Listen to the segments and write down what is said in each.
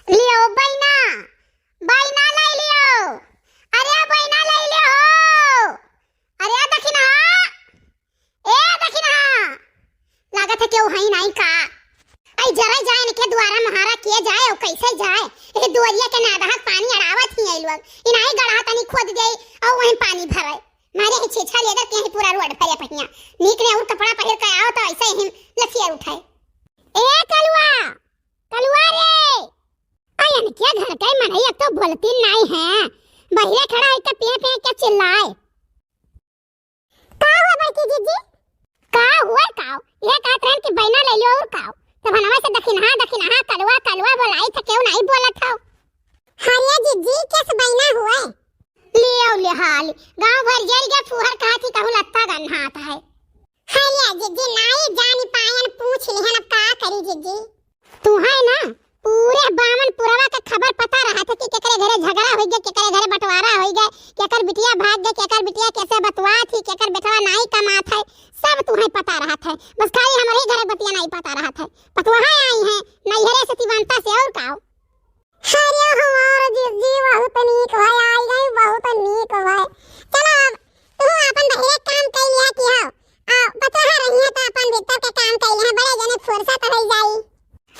लियो बैना बैना लाई लियो। अरे बैना लाई लियो हो। अरे दखिना ए दखिना लागत है केहू हई नहीं का। आई जरा जाए न के द्वारा महारा के जाए और कैसे जाए। ए दुआरिया के नादहक पानी अड़ावत ही आई लोग इनाई गड़ा तनी खोद दे और वहीं पानी भराए मारे ही छेछा लेदर के ही पूरा रोड भरे पहिया नीक ने और कपड़ा पहिर के आओ तो ऐसे ही लफिया उठाए। ए कलुआ कलुआ रे आयन क्या घर के मनई तो बोलती नहीं है बहिरे खड़ा है के पे के चिल्लाए। का हुआ बड़की जीजी का हुआ का ये का ट्रेन की बैना ले लियो और का तब हनवा से दखिना कलुआ कलुआ बोलाई तो क्यों नहीं बोलत हो। हरिया जीजी कैसे बैना हुआ लियो ले हाल गांव भर जल गया फुहर कहा थी कहू लत्ता गन्ना आता है। हरिया जीजी नहीं जानी पायन पूछ लिहन अब का करी जीजी तू है ना पूरे बामन पुरवा का खबर पता रहा था कि केकरे घरे झगड़ा हो गया केकरे घरे बंटवारा हो गया केकर बिटिया भाग गए केकर बिटिया कैसे बतवा थी केकर बेटवा नहीं कमात है सब तुम्हें पता रहा था बस खाली हमारे घरे बतिया नहीं पता रहा था पतवा आई है नैहरे से तिवंता से और का। हरिया हमार जीजी बहुत नीक भाई आई गई बहुत नीक भाई चलो तू अपन बहिरे काम कर लिया कि हो आ बता रही है तो अपन भीतर के काम कर लिया बड़े जने फुर्सत हो जाई।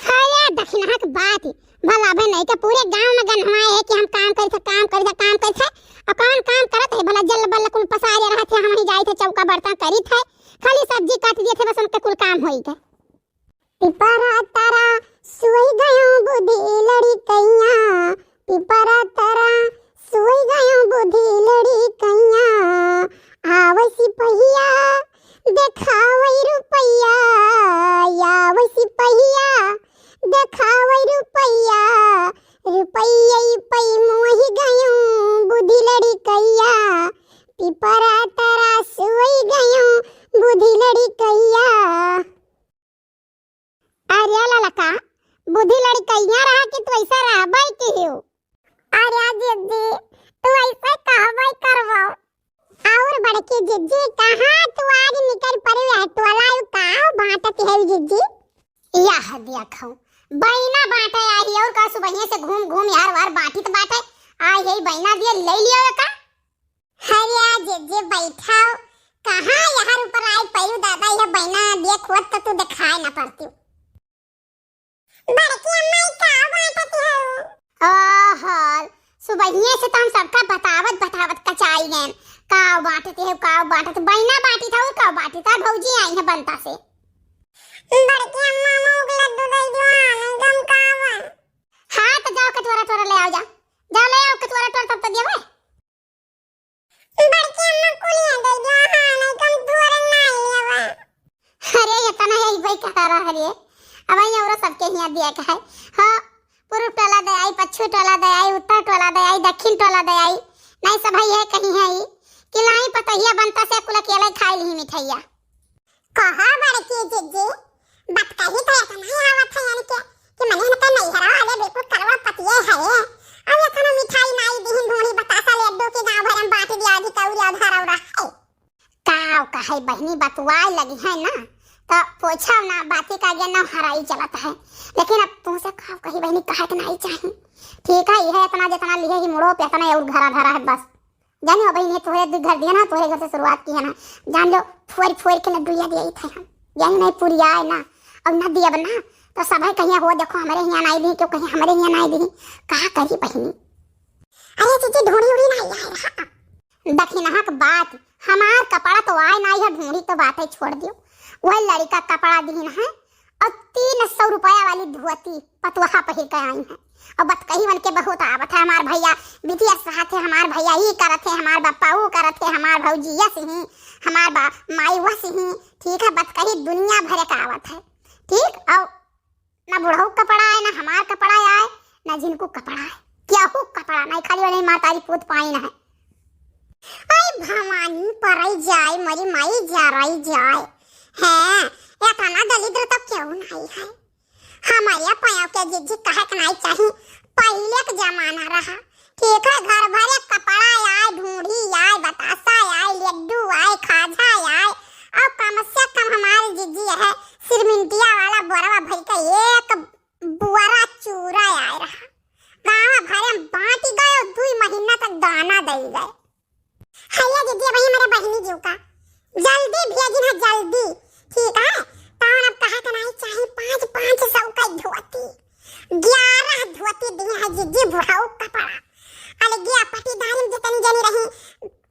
हरिया दखिना के बात भला बे नहीं के पूरे गांव में गनवाए है कि हम काम कर थे और कौन काम करत है भला जल बल कुल पसारे रहा थे हम ही जाई थे चौका बर्तन करी थे खाली सब्जी काट दिए थे बस उनके कुल काम होई गए। पिपरा तारा सोई गयो बुद्धि लड़ी कैया पिपरा तारा सोई गयो बुद्धि लड़ी कैया आवसी पहिया देखावई रुपैया आवसी पहिया देखावई रुपैया रुपैया पै मोहि गयो बुद्धि लड़ी कैया पिपरा तारा सोई गयो बुद्धि लड़ी कैया। अरे ललका बुद्धि लड़ी कैया रहा कि तू ऐसा रहबई की हो। अरे जीजी तू ऐसा कहबई करबो और बड़की जीजी कहां तू आज निकल पड़ी है टोला का बाटत है जीजी यह दिया खाऊं बैना बाटे आई और का सुबह से घूम घूम यार वार बाटी तो बाटे आई यही बैना दिए ले लियो का। हरिया जीजी बैठाओ कहां यहां ऊपर आई पयू दादा यह बैना दिए खोद तो तू दिखाए ना पड़ती बड़की अम्मा का बाटत है। ओहो सुबह से तो हम सबका बतावत कचाई गए का बाटत बैना बाटी था का बाटी था भौजी आई है बनता से। बड़की अम्मा मोग लड्डू दे दो आनंदम कावा। हां तो जाओ कटोरा ले आओ जा ले आओ कटोरा तब तो देवे। बड़की अम्मा कुलिया दे दो आनंदम तोरा नहीं लेवा। अरे ये तना है भाई कह रहा है अब ये और सबके हिया दिया का है। हां पूर्व टोला दे आई पश्चिम टोला दे आई उत्तर टोला दे आई दक्षिण टोला दे आई नहीं सब है कहीं है कि लाई पतहिया बनता से कुल अकेले खाई ली मिठाइया कहा बड़की जीजी बात कही तो ऐसा नहीं आवत है यानी कि मने न नहीं हरा वाले बिल्कुल करवा पतिए है अब ये खाना मिठाई नहीं दीन धोनी बतासा लड्डू के गांव भर में बांट दिया आदि कौरी आधार और है काव कहे बहनी बतवाए लगी है ना तो पूछा ना बाती का ये ना हराई चलता है लेकिन अब तुमसे खाव कही बहनी कहे कि नहीं चाहिए ठीक है यह इतना जितना लिए ही मुड़ो पे इतना और घरा है बस जाने हो बहनी तोरे घर दिया ना तोरे घर से शुरुआत की है ना जान लो फोड़ के लड्डू दिए थे हम जान नहीं पूरी आए ना अब ना दिया बना तो सब है कहीं हो देखो हमारे यहाँ नहीं दी क्यों कहीं हमारे यहाँ नहीं दी कहा करी बहनी। अरे चीची ढूंढी उड़ी नहीं आए रहा दखिना का बात हमार कपड़ा तो आए नहीं है ढूंढी तो बात है छोड़ दियो वह लड़का कपड़ा दीन है और 300 रुपया वाली धोती पतुहा पहिर के आई है और बत कही बन के बहुत आवत है हमार भैया बिटिया साथ है हमार भैया ही करत है हमार बापा वो करत है हमार भौजिया से ही हमार माई वो से ही ठीक है बत कही दुनिया भर का आवत है ठीक और ना बुढ़ऊ कपड़ा है ना हमार कपड़ा आए ना जिनको कपड़ा है क्या हो कपड़ा नहीं खाली वाली मातारी पूत पाई ना है। आई भवानी परई जाए मरी माई जा रही जाए है या खाना दलिद्र तो क्यों नहीं है हमारे पायों के जीजी कहे कि नहीं चाहिए पहले का जमाना रहा ठीक है घर भर एक कपड़ा आए ढूंढी आए बतासा आए लड्डू आए खाजा आए और कम से कम हमारे जीजी है सिरमिंटिया वाला बोरा भर का एक बुआरा चूरा आए रहा 11 धोती दिए है जीजी बुढ़ाऊ कपड़ा। अरे गया पटीदारी में जितनी जनी रही,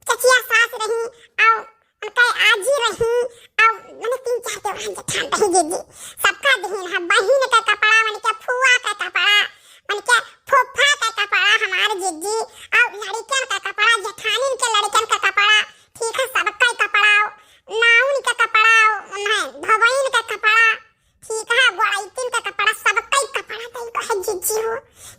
चचिया सास रही और उनका आजी रही और मैंने 3-4 के वहां जठान रही जीजी, सबका दिहन है। बहन का कपड़ा, मन के फुआ का कपड़ा, मन के फूफा का कपड़ा हमारे जीजी, और लड़कन का कपड़ा, जेठानी के लड़कन का कपड़ा, ठीक है, सबका कपड़ा, नाउन का कपड़ा, भवैन का कपड़ा, ठीक है, गोड़ाइतिन का कपड़ा, सबका कपड़ा तो है जीजी हो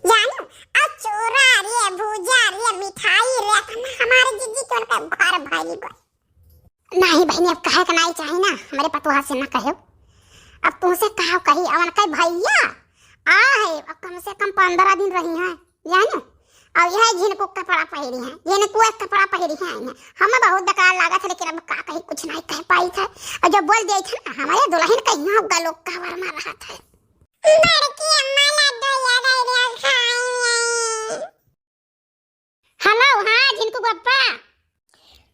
जानो। और चोरा रे, भूजा रे, मिठाई रे, हमारे जीजी के उनका घर भाई गो नहीं बहनी। अब कहे का नहीं चाहिए ना, हमारे पतोहा से ना कहो। अब तुमसे कहा कही अवन कहे भैया आ है, अब कम से कम 15 दिन रही है जानो। और यह जिनको कपड़ा पहरी है, जिनको एक कपड़ा पहरी है, हमें बहुत बेकार लगा था, लेकिन अब का कहीं कुछ नहीं कह पाई था। और जो बोल दिए थे ना, हमारे दुल्हन का यहाँ गलो कवर मार रहा था। हेलो, हाँ जिनको गप्पा।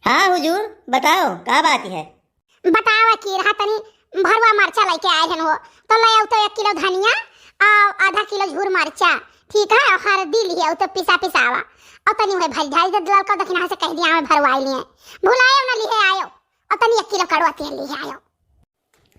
हाँ हुजूर, बताओ का बात है। बताओ की रहा तनी भरवा मरचा लेके आए हैं वो, तो ले आओ तो 1 किलो धनिया और आधा किलो झूर मरचा, ठीक है, और हल्दी लिए तो पिसावा और तनी है भाई ढाई दे लड़का दखना से कह दिया मैं भरवाई लिए, भुलायो ना लिए आयो, और तनी 1 किलो कड़वा तेल लिए आयो।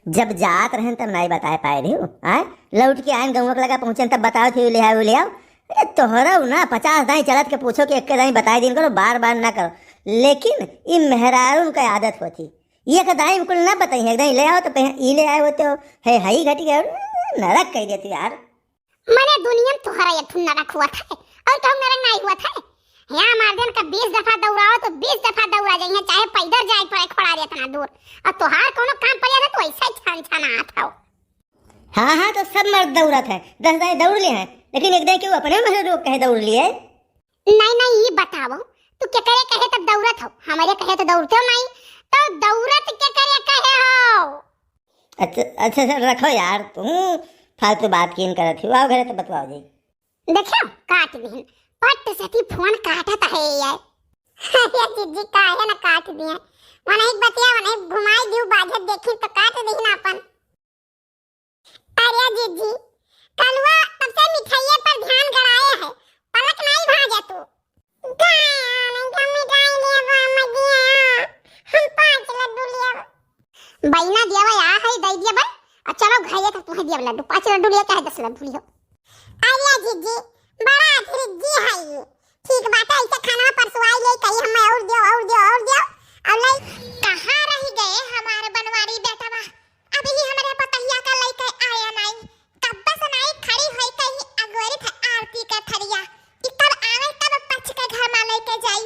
जब जात रहन तब नहीं बताए पाए रही हैं, लौट के आए गंगवा लगा पहुंचन तब बताओ थे ले आओ ले आओ। अरे तोहरा ना 50 दाई चलत के पूछो कि 1 दाई बताए दिन करो, बार बार ना करो। लेकिन ये मेहरारू का आदत होती, ये का दाई कुल ना बताई है, दाई ले आओ तो ई ले आए होते हो, है हई घटी गए नरक कह देती यार। मैंने दुनिया में तोहरा ये ठुन नरक हुआ था और कहूं नरक नहीं हुआ था। यहाँ मार्दन का 20 दफा दौड़ाओ तो 20 दफा दौड़ा जाइए, चाहे पैदल जाए पड़े खड़ा रहे इतना दूर, और तोहार कोनो काम पड़े ना तो ऐसा छान छाना आता हो। हाँ तो सब मर्द दौड़त है, 10 दाई दौड़ लिए हैं, लेकिन एक दाई क्यों अपने में रोक कहे दौड़ लिए। नहीं ये बताओ तू क्या करे कहे तो दौड़त हो, हमारे कहे तो दौड़ते हो नहीं, तो दौड़त क्या करे कहे हो। अच्छा रखो यार, तुम फालतू बात कीन करत हो, आओ घरे तो बतवाओ जी। देखो काट दीन पट से फोन काटत है यार। ये जीजी काहे ना काट दिए, मन एक बतिया मन घुमाई दियो बाजत देखी तो काट दीन अपन। अरे जीजी कलवा तब से मिठाई पर ध्यान गड़ाए है, पलक नहीं भागे तू। बैना दिया आ है दे दिया भाई, चलो घाये तो तुम्हें दिया लड्डू 5 लड्डू लिया चाहे 10 लड्डू लियो। अरे जीजी बड़ा जी है ये, ठीक बात है, ऐसे खाना परसवाई ले कहीं हमें और दियो अब ले कहां रह गए हमारे बनवारी बेटा बा, अभी ही हमारे पतहिया का लेके आया नहीं, कब से नहीं खड़ी होई कहीं अगोरी था आरती का थरिया, कब आवे तब पछ के घर में लेके जाई,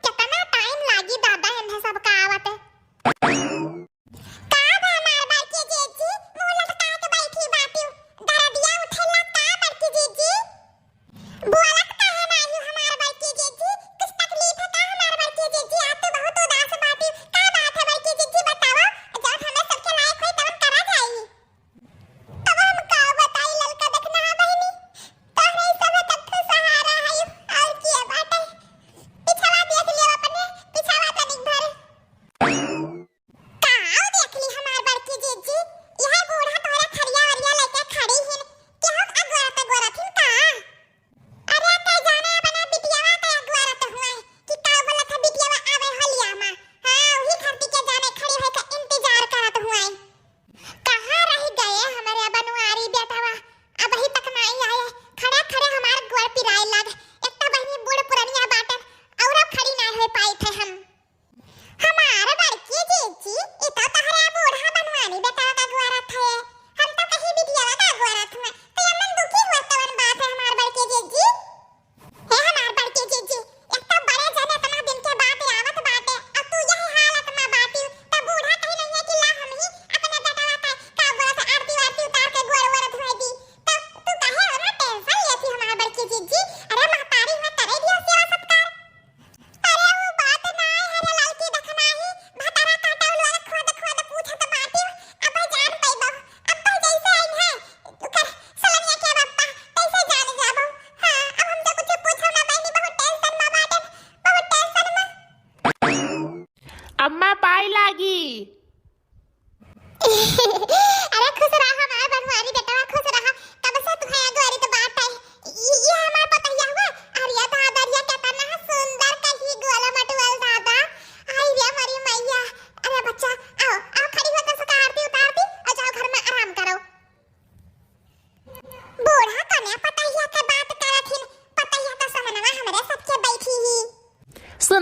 कितना टाइम लागी दादा इन्हें सब का आवत है।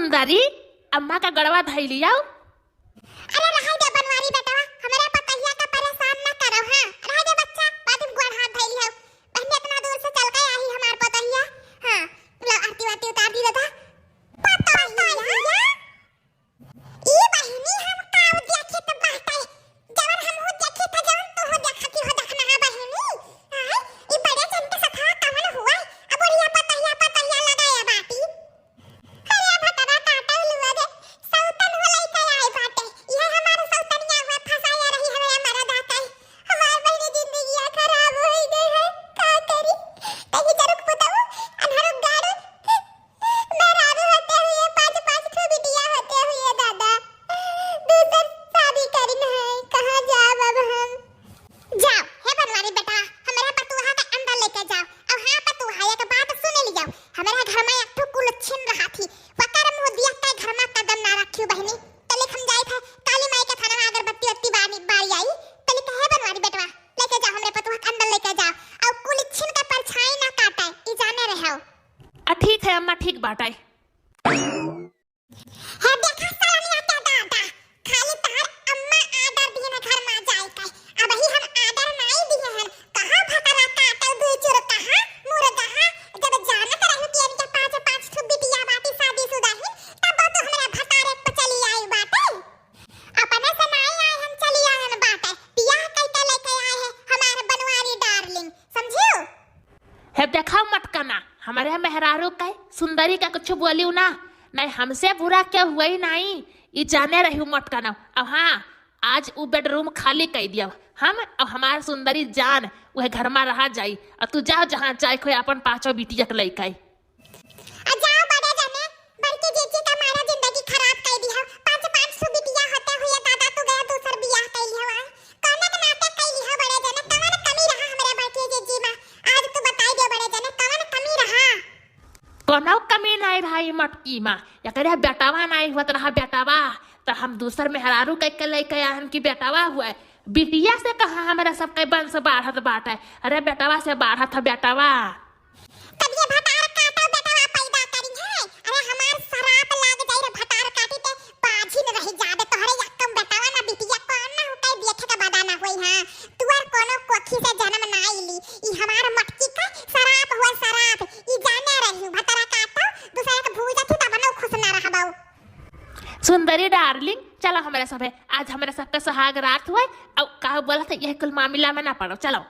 सुंदरी अम्मा का गड़वा धई लिया। अरे रहा दे बनवारी बेटवा, हमारे पतहिया का परेशान न करो। हां रहा दे बच्चा, बाद में गोड़ हाथ धइली हो। बहने इतना दूर से चल के आई हमार पतहिया। हां ला आरती वाती उतार दी दादा। पतहिया ई बहनी हम काऊ देखे तो बाटे, जवन हम हो देखे तो जवन तो हो देखती हो देखना है बहनी। हां ई बड़े जन के सखा कमन हुआ, अब बढ़िया पतहिया लगाया बाटी। अरे भटरा काटा लुआ दे, सौतन हो लई के आई बाटे। ये हमारे सौतनिया हुआ फसाया रही है हमारा दाता। हमार बहनी जिंदगी खराब हो गई है, का करी? कहीं जरूर बताओ अनहरो गाड़ो मेरा भी होते हुए पांच ठो बिटिया होते हुए दादा दूसर शादी करना है। कहां जाब अब हम? जाओ हे बनवारी बेटा, हमारे पतुहा का अंडा लेके जाओ। अब हां पतुहा एक बात सुन ली जाओ, हमारे घर में एक ठो कुलच्छिन रहा थी, वकर मुंह दिया के घर में कदम ना रखियो बहनी। तले हम जाए थे काली माई के थाना में अगरबत्ती वत्ती बारी आई, तले कहे बनवारी बेटवा लेके जाओ हमरे पतुहा का अंडा लेके जाओ, और कुलच्छिन का परछाई ना काटे, ई जाने रहो। ठीक है अम्मा, ठीक बाटाई। है देखा सलामिया के दादा, खाली तार अम्मा आदर दिए ना घर में जाए के, अब ही हम आदर नहीं दिए हैं। कहां भटरा काटल दुई चुर कहां मुर्गा हां, जब जानत रही कि इनके पांच ठो बिटिया बाटी शादीशुदा ही, तब तो हमरा भटारे पे चली आई बाटे। अपने से नहीं आए हम, चली आए बाटे, बियाह करके लेके आए हैं हमारे बनवारी डार्लिंग, समझियो? है देखा मटकना हमारे मेहरारू का सुंदरी का कुछ बोलियो ना, नहीं हमसे बुरा क्या हुआ ही नहीं, ये जाने रही मटकना। अब हाँ आज वो बेडरूम खाली कर दिया हम, अब हमार सुंदरी जान वह घर में रहा जाई, और तू जाओ जहाँ जाए कोई अपन पांचों बिटिया के लेके आई। जाओ बड़े जाने, बड़की जीजी का मारा जिंदगी खराब कर दी हो। पांच सौ बिटिया होते हुए दादा तू गया दूसर बियाह कर लिया है। कौन के नाटक कर लिया बड़े जाने, कौन कमी रहा हमारे बड़की जीजी में? आज तू बताई दे बड़े जाने, कौन कमी रहा? कोनो कमी नहीं रहा ये मटकी में, या कह बेटावा नहीं हुआ रहा बेटावा, तो हम दूसर मेहरारू कह के लेके आए कि बेटावा हुआ, बिटिया से कहा हमारा सबके वंश बाढ़त बाटे, अरे बेटावा से बाढ़त है बेटावा। तब ये भटार काटा बेटवा पैदा करी है। अरे हमार शराप लाग जाई रे भटार काटी ते पाछी न रही जाबे तोहरे यक्कम बेटवा ना बिटिया कौन ना होतै देखे का बादा ना होई। हां तुअर कोनो कोखी से जन्म ना आईली, ई हमार मटकी का शराप हुआ शराप, ई जाने रही भटार काटा दूसरे के भूजा थी तब ना खुश ना रहबौ। सुंदरी डार्लिंग चलो हमारे सब है, आज हमारे सबका सुहाग रात हुआ, अब का बोला था यह कुल मामला में ना पड़ो, चलो।